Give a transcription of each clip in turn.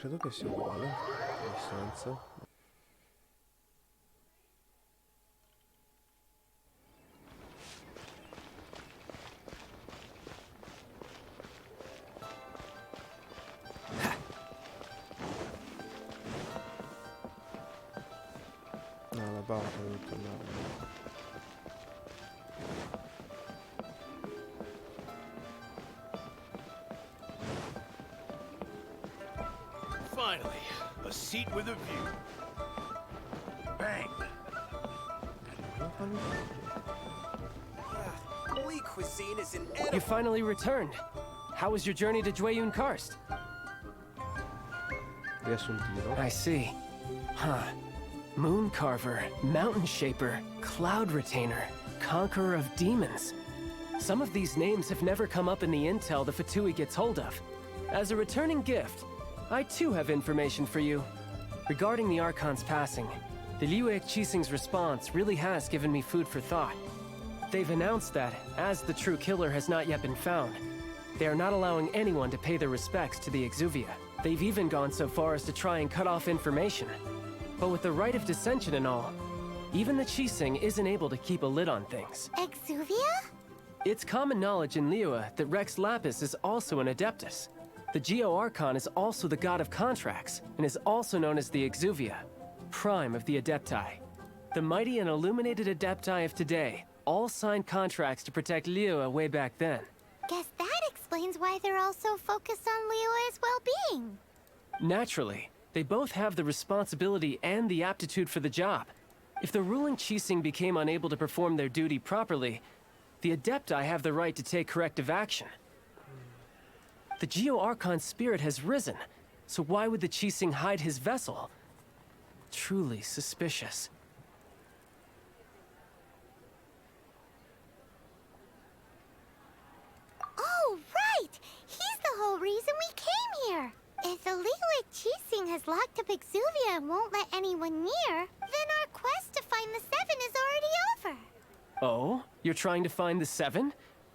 Credo che sia uguale la distanza. No, la barra devo tornare. Finally, a seat with a view. Bang! Lee cuisine is an You finally returned. How was your journey to Jueyun Karst? Riassuntino. I see. Huh. Moon Carver, Mountain Shaper, Cloud Retainer, Conqueror of Demons. Some of these names have never come up in the intel the Fatui gets hold of. As a returning gift, I too have information for you. Regarding the Archon's passing, the Liu Qixing's response really has given me food for thought. They've announced that, as the true killer has not yet been found, they are not allowing anyone to pay their respects to the Exuvia. They've even gone so far as to try and cut off information. But with the right of dissension and all, even the Qixing isn't able to keep a lid on things. Exuvia? It's common knowledge in Liyue that Rex Lapis is also an Adeptus. The Geo-Archon is also the god of contracts, and is also known as the Exuvia, prime of the Adepti. The mighty and illuminated Adepti of today all signed contracts to protect Liyue way back then. Guess that explains why they're all so focused on Liyue's well-being. Naturally, they both have the responsibility and the aptitude for the job. If the ruling Qixing became unable to perform their duty properly, the Adepti have the right to take corrective action. The Geo-Archon's spirit has risen, so why would the Qixing hide his vessel? Truly suspicious. Oh, right! He's the whole reason we came here! If the Liyue Qixing has locked up Exuvia and won't let anyone near, then our quest to find the Seven is already over. Oh? You're trying to find the Seven?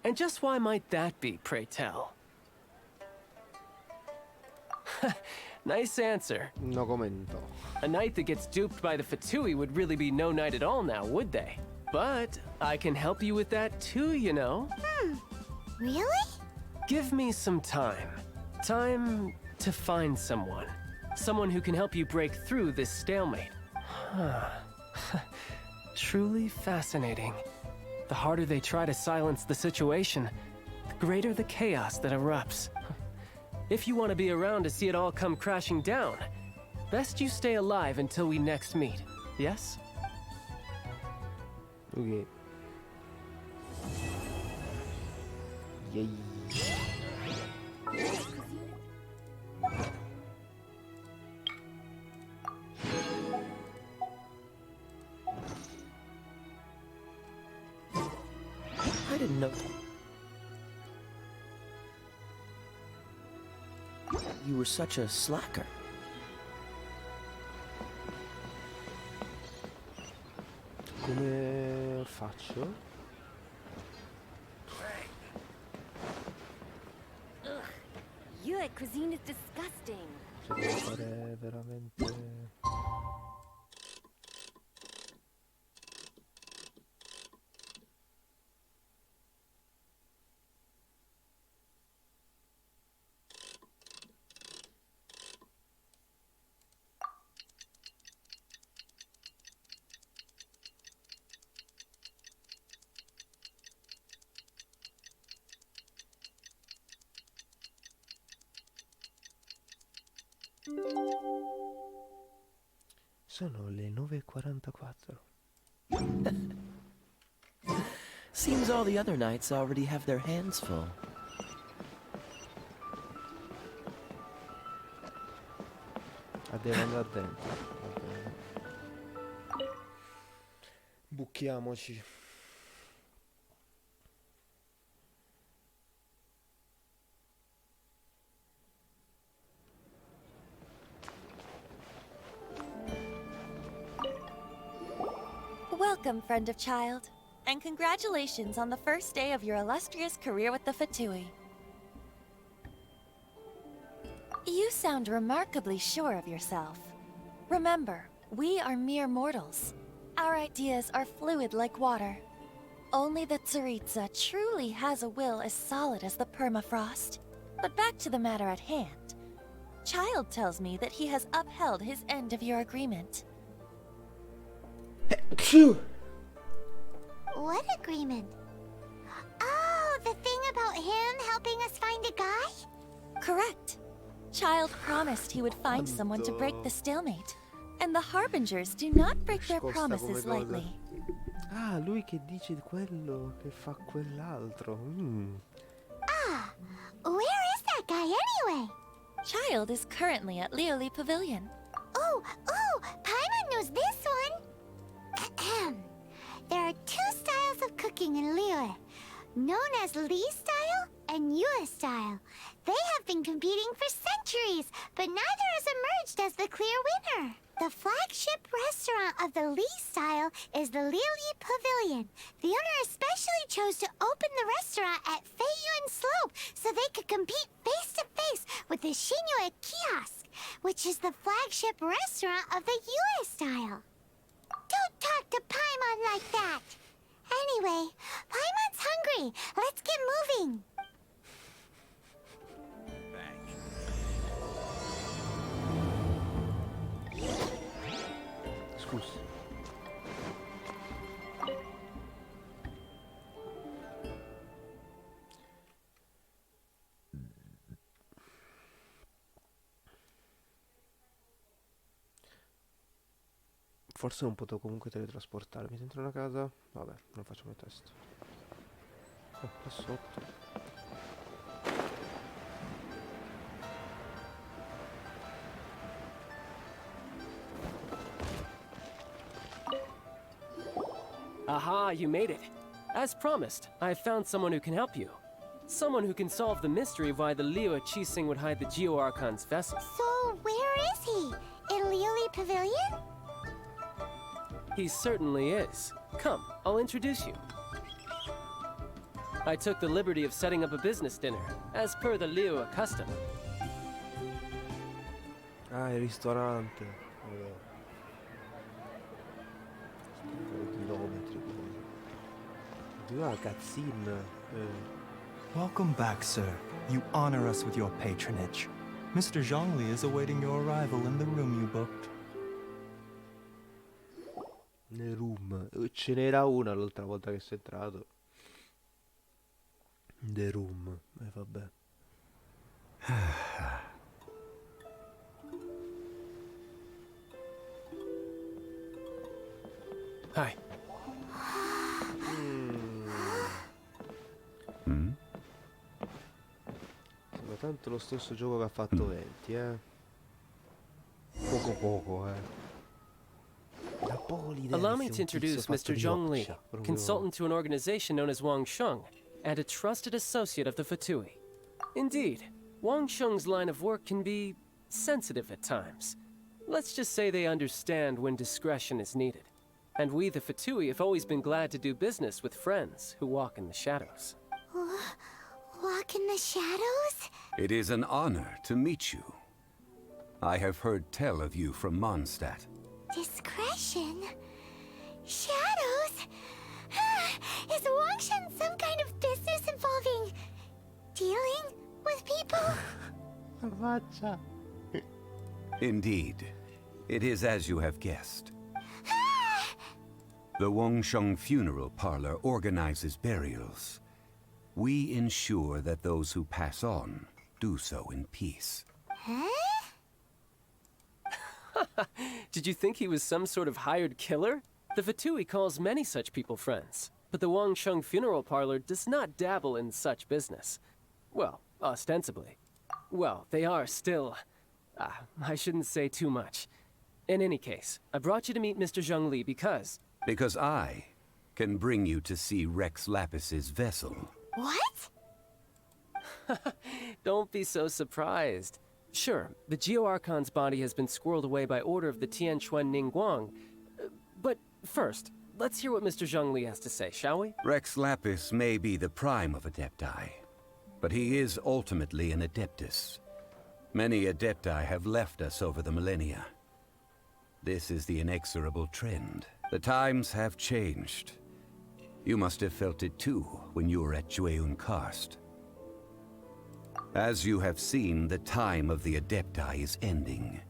And just why might that be, pray tell? Nice answer. No commento. A knight that gets duped by the Fatui would really be no knight at all now, would they? But I can help you with that too, you know. Really? Give me some time. Time to find someone. Someone who can help you break through this stalemate. Truly fascinating. The harder they try to silence the situation, the greater the chaos that erupts. If you want to be around to see it all come crashing down, best you stay alive until we next meet, yes? Ok. Yay. I didn't know you were such a slacker. Come faccio? Your cuisine is disgusting. Cioè, devo fare veramente... Sono le 9:44. Seems all the other knights already have their hands full. Devo andare dentro. Va bene. Buchiamoci. Welcome, friend of child, and congratulations on the first day of your illustrious career with the Fatui. You sound remarkably sure of yourself. Remember, we are mere mortals. Our ideas are fluid like water. Only the Tsaritsa truly has a will as solid as the permafrost. But back to the matter at hand. Child tells me that he has upheld his end of your agreement. What agreement? Oh, the thing about him helping us find a guy? Correct. Child promised he would find someone to break the stalemate. And the Harbingers do not break their Scosta promises come cosa. lightly. Ah, lui che dice quello che fa quell'altro. Ah, where is that guy anyway? Child is currently at Lioli Pavilion. Oh, Paimon knows this one. Ahem. There are two styles of cooking in Liyue, known as Li style and Yue style. They have been competing for centuries, but neither has emerged as the clear winner. The flagship restaurant of the Li style is the Lioli Pavilion. The owner especially chose to open the restaurant at Feiyuan Slope so they could compete face to face with the Shinyue Kiosk, which is the flagship restaurant of the Yue style. Don't talk to Paimon like that. Anyway, Paimon's hungry. Let's get moving. Scusi. Forse non potevo comunque teletrasportarmi dentro una casa. Vabbè, non facciamo il test. Oh, qua sotto. Aha, you made it. As promised, I have found someone who can help you. Someone who can solve the mystery of why the Liyue Qixing would hide the Geo Archon's vessel. So, where is he? In Lioli Pavilion? He certainly is. Come, I'll introduce you. I took the liberty of setting up a business dinner, as per the Liyue custom. Ah, il ristorante. Vabbè. Chilometri poi. Due cazzin. Welcome back, sir. You honor us with your patronage. Mr. Zhongli is awaiting your arrival in the room you booked. Nel room. Ce n'era una l'altra volta che sei entrato. The room. Vabbè. Hi. Sembra tanto lo stesso gioco che ha fatto 20, eh. Poco, eh. Da poco l'idea Allow che me sia to un tizio introduce fatto Mr. di Zhongli, roccia, proprio- consultant to an organization known as Wang Sheng, and a trusted associate of the Fatui. Indeed, Wang Sheng's line of work can be sensitive at times. Let's just say they understand when discretion is needed. And we, the Fatui, have always been glad to do business with friends who walk in the shadows. Walk in the shadows? It is an honor to meet you. I have heard tell of you from Mondstadt. Discretion? Shadows? Is Wangshan some kind of business involving dealing with people? Faccia. Indeed, it is as you have guessed. The Wangsheng Funeral Parlor organizes burials. We ensure that those who pass on do so in peace. Huh? Did you think he was some sort of hired killer? The Fatui calls many such people friends, but the Wang Sheng Funeral Parlor does not dabble in such business. Well, ostensibly. Well, they are still... I shouldn't say too much. In any case, I brought you to meet Mr. Zhongli because... Because I can bring you to see Rex Lapis's vessel. What? Don't be so surprised. Sure, the Geo Archon's body has been squirreled away by order of the Tianquan Ningguang. But first, let's hear what Mr. Zhongli has to say, shall we? Rex Lapis may be the prime of Adepti, but he is ultimately an Adeptus. Many Adepti have left us over the millennia. This is the inexorable trend. The times have changed. You must have felt it too when you were at Jueun Karst. As you have seen, the time of the Adepti is ending,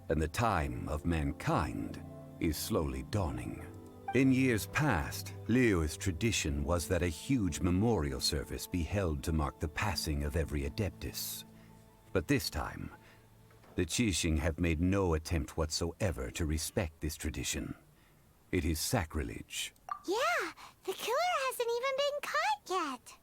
and the time of mankind is slowly dawning. In years past, Liyue's tradition was that a huge memorial service be held to mark the passing of every Adeptus. But this time, the Qixing have made no attempt whatsoever to respect this tradition. It is sacrilege. Yeah, the killer hasn't even been caught yet.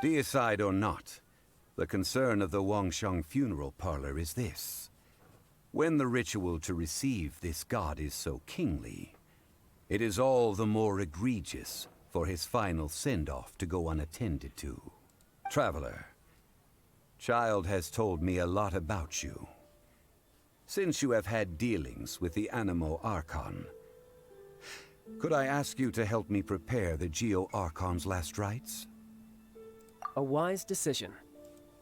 Deicide or not, the concern of the Wangsheng funeral parlor is this. When the ritual to receive this god is so kingly, it is all the more egregious for his final send-off to go unattended to. Traveler, Child has told me a lot about you. Since you have had dealings with the Animo Archon, could I ask you to help me prepare the Geo Archon's last rites? A wise decision.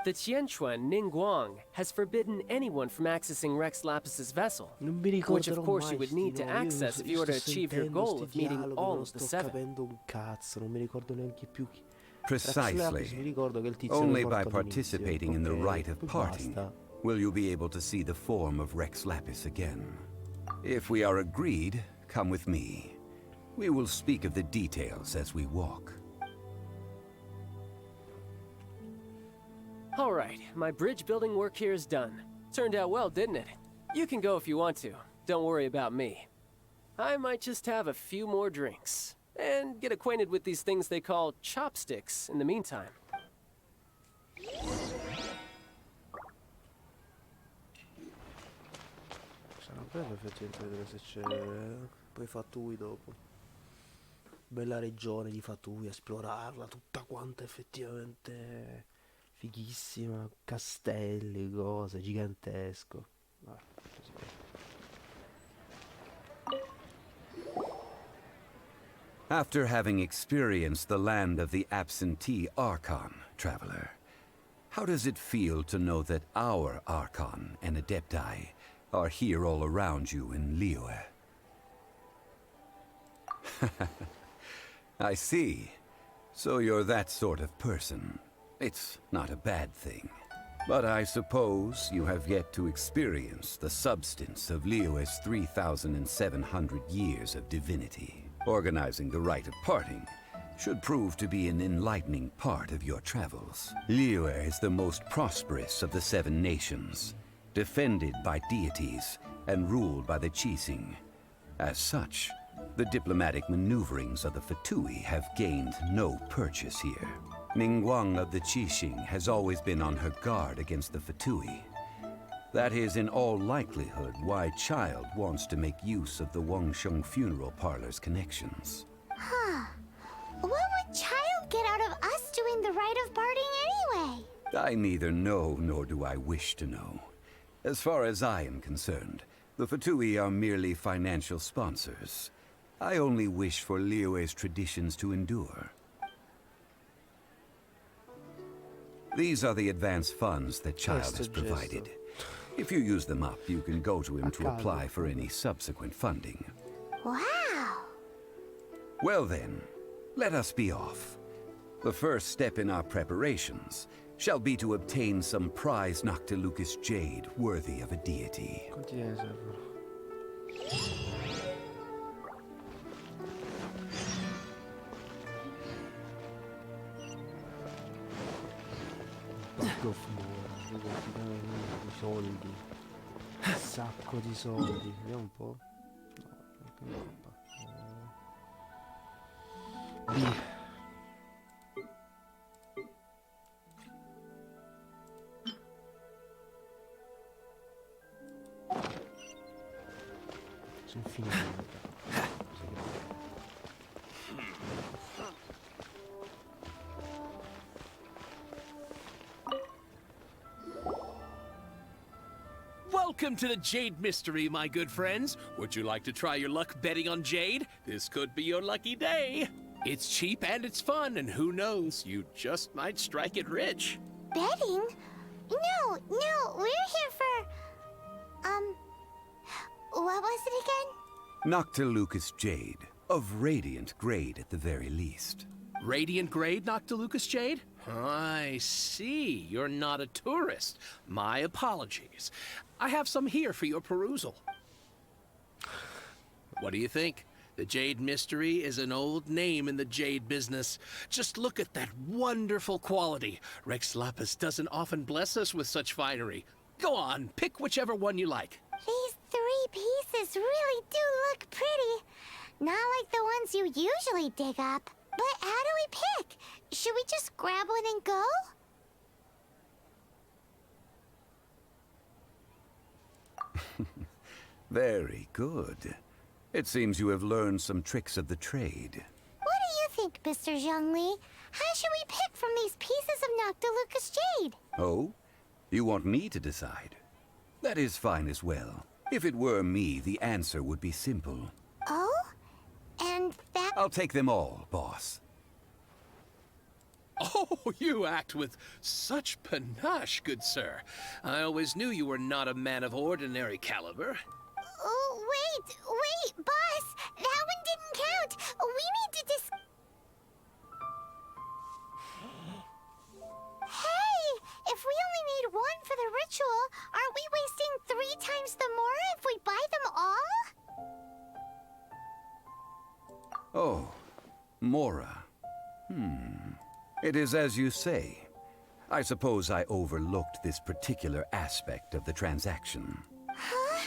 The Tianquan Ningguang has forbidden anyone from accessing Rex Lapis's vessel, Non mi which of ricorderò course mai you would sti need to nomi. Io access if you were to sto achieve your sentendo goal sti of meeting dialoghi, all non of the sto seven. capendo un cazzo, non mi ricordo neanche più chi. Precisely. Mi ricordo che il tizio Only era by morto all'inizio. participating in the Ok, rite of poi parting basta. will you be able to see the form of Rex Lapis again. If we are agreed, come with me. We will speak of the details as we walk. All right, my bridge building work here is done. Turned out well, didn't it? You can go if you want to. Don't worry about me. I might just have a few more drinks. And get acquainted with these things they call chopsticks in the meantime. Sarà bello effettivamente vedere se c'è poi Fatui dopo. Bella regione di Fatui, esplorarla tutta quanta effettivamente fighissima, castelli, cose, gigantesco. Vabbè, così bene. After having experienced the land of the absentee Archon, traveler, how does it feel to know that our Archon and Adepti are here all around you in Liyue? I see. So you're that sort of person. It's not a bad thing. But I suppose you have yet to experience the substance of Liyue's 3,700 years of divinity. Organizing the rite of parting should prove to be an enlightening part of your travels. Liyue is the most prosperous of the 7 nations, defended by deities and ruled by the Qixing. As such, the diplomatic maneuverings of the Fatui have gained no purchase here. Ningguang of the Qixing has always been on her guard against the Fatui. That is in all likelihood why Child wants to make use of the Wangsheng funeral parlor's connections. Huh. What would Child get out of us doing the rite of parting anyway? I neither know nor do I wish to know. As far as I am concerned, the Fatui are merely financial sponsors. I only wish for Liyue's traditions to endure. These are the advance funds that Child has provided. If you use them up, you can go to him to apply for any subsequent funding. Wow. Well then, let us be off. The first step in our preparations shall be to obtain some prized Noctilucus jade worthy of a deity. Quanti ne servono? Bag of more, di soldi. Un sacco di soldi. Vediamo un po'. No, che roba. B. Sono finito. Welcome to the Jade Mystery, my good friends. Would you like to try your luck betting on Jade? This could be your lucky day. It's cheap and it's fun, and who knows, you just might strike it rich. Betting? No, we're here for... What was it again? Noctilucous Jade, of radiant grade at the very least. Radiant grade, Noctilucous Jade? I see. You're not a tourist. My apologies. I have some here for your perusal. What do you think? The Jade Mystery is an old name in the jade business. Just look at that wonderful quality. Rex Lapis doesn't often bless us with such finery. Go on, pick whichever one you like. These 3 pieces really do look pretty. Not like the ones you usually dig up. But how do we pick? Should we just grab one and go? Very good. It seems you have learned some tricks of the trade. What do you think, Mr. Zhongli? How should we pick from these pieces of Noctilucous Jade? Oh? You want me to decide? That is fine as well. If it were me, the answer would be simple. Oh? And that... I'll take them all, boss. Oh, you act with such panache, good sir. I always knew you were not a man of ordinary caliber. Oh, wait, boss! That one didn't count! We need to Hey! If we only need one for the ritual, aren't we wasting 3 times the Mora if we buy them all? Oh, Mora. It is as you say. I suppose I overlooked this particular aspect of the transaction. Huh?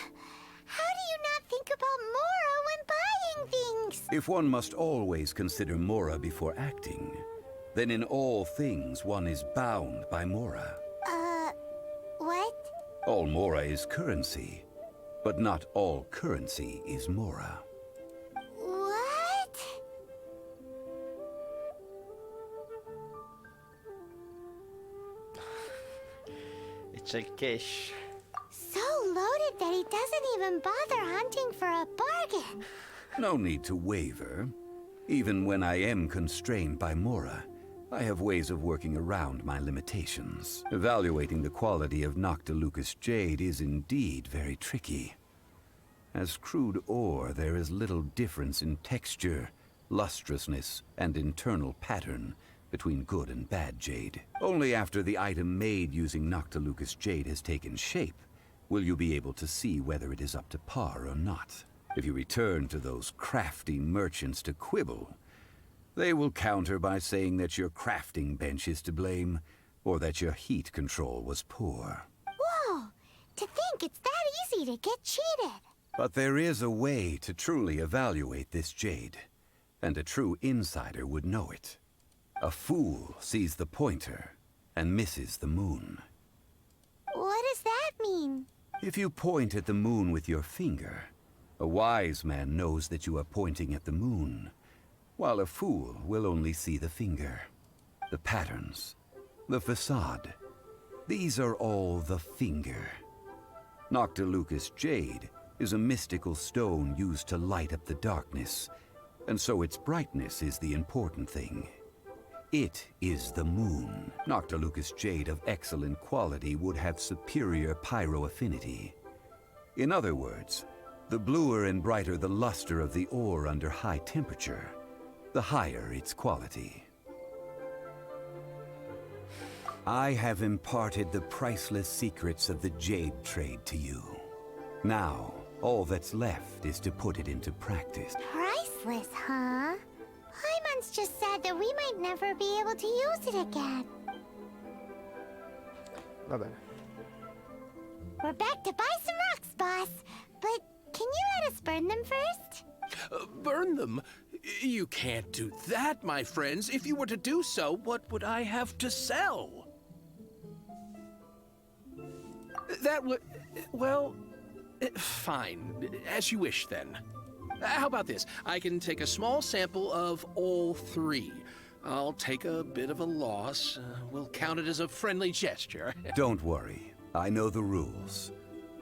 How do you not think about Mora when buying things? If one must always consider Mora before acting, then in all things one is bound by Mora. What? All Mora is currency, but not all currency is Mora. What? E c'è il cash. So loaded that he doesn't even bother hunting for a bargain. No need to waver. Even when I am constrained by Mora, I have ways of working around my limitations. Evaluating the quality of Noctilucous Jade is indeed very tricky. As crude ore, there is little difference in texture, lustrousness, and internal pattern between good and bad jade. Only after the item made using Noctilucous Jade has taken shape will you be able to see whether it is up to par or not. If you return to those crafty merchants to quibble, they will counter by saying that your crafting bench is to blame, or that your heat control was poor. Whoa! To think it's that easy to get cheated. But there is a way to truly evaluate this jade, and a true insider would know it. A fool sees the pointer and misses the moon. What does that mean? If you point at the moon with your finger, a wise man knows that you are pointing at the moon, while a fool will only see the finger. The patterns, the facade, these are all the finger. Noctilucous Jade is a mystical stone used to light up the darkness, and so its brightness is the important thing. It is the moon. Noctilucous Jade of excellent quality would have superior pyro-affinity. In other words, the bluer and brighter the luster of the ore under high temperature, the higher its quality. I have imparted the priceless secrets of the jade trade to you. Now, all that's left is to put it into practice. Priceless, huh? Paimon's just said that we might never be able to use it again. Va bene. We're back to buy some rocks, boss. But can you let us burn them first? Burn them? You can't do that, my friends. If you were to do so, what would I have to sell? That would... well... fine. As you wish, then. How about this? I can take a small sample of all 3. I'll take a bit of a loss. We'll count it as a friendly gesture. Don't worry. I know the rules.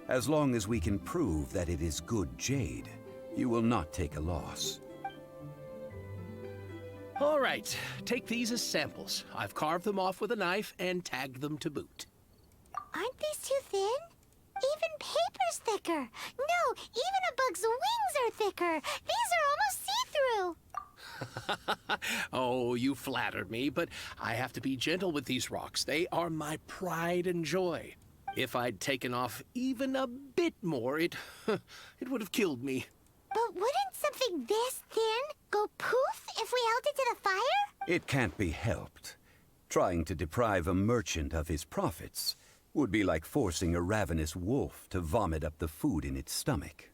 As long as we can prove that it is good jade, you will not take a loss. All right, take these as samples. I've carved them off with a knife and tagged them to boot. Aren't these too thin? Even paper's thicker. No, even a bug's wings are thicker. These are almost see-through. Oh, you flattered me, but I have to be gentle with these rocks. They are my pride and joy. If I'd taken off even a bit more, it would have killed me. But wouldn't something this thin go poof if we held it to the fire? It can't be helped. Trying to deprive a merchant of his profits would be like forcing a ravenous wolf to vomit up the food in its stomach.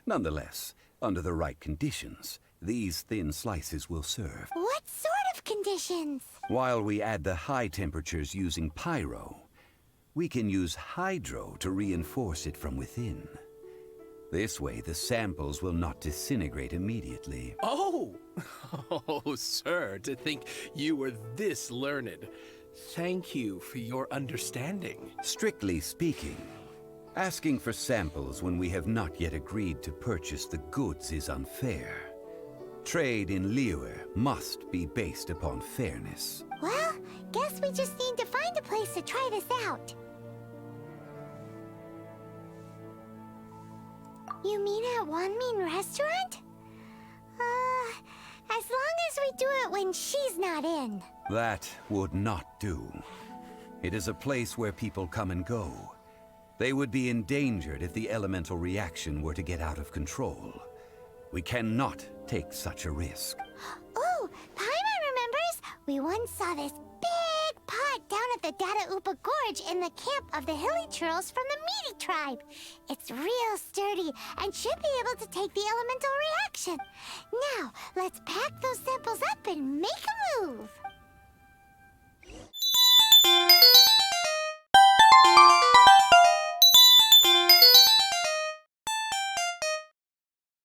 Nonetheless, under the right conditions, these thin slices will serve. What sort of conditions? While we add the high temperatures using pyro, we can use hydro to reinforce it from within. This way, the samples will not disintegrate immediately. Oh! Oh, sir, to think you were this learned. Thank you for your understanding. Strictly speaking, asking for samples when we have not yet agreed to purchase the goods is unfair. Trade in Liyue must be based upon fairness. Well, guess we just need to find a place to try this out. You mean at Wanmin Restaurant? As long as we do it when she's not in. That would not do. It is a place where people come and go. They would be endangered if the elemental reaction were to get out of control. We cannot take such a risk. Oh, Paimon remembers! We once saw this big pot down at the Dada Upa Gorge in the camp of the hilly churls from the Meaty tribe. It's real sturdy and should be able to take the elemental reaction. Now, let's pack those samples up and make a move.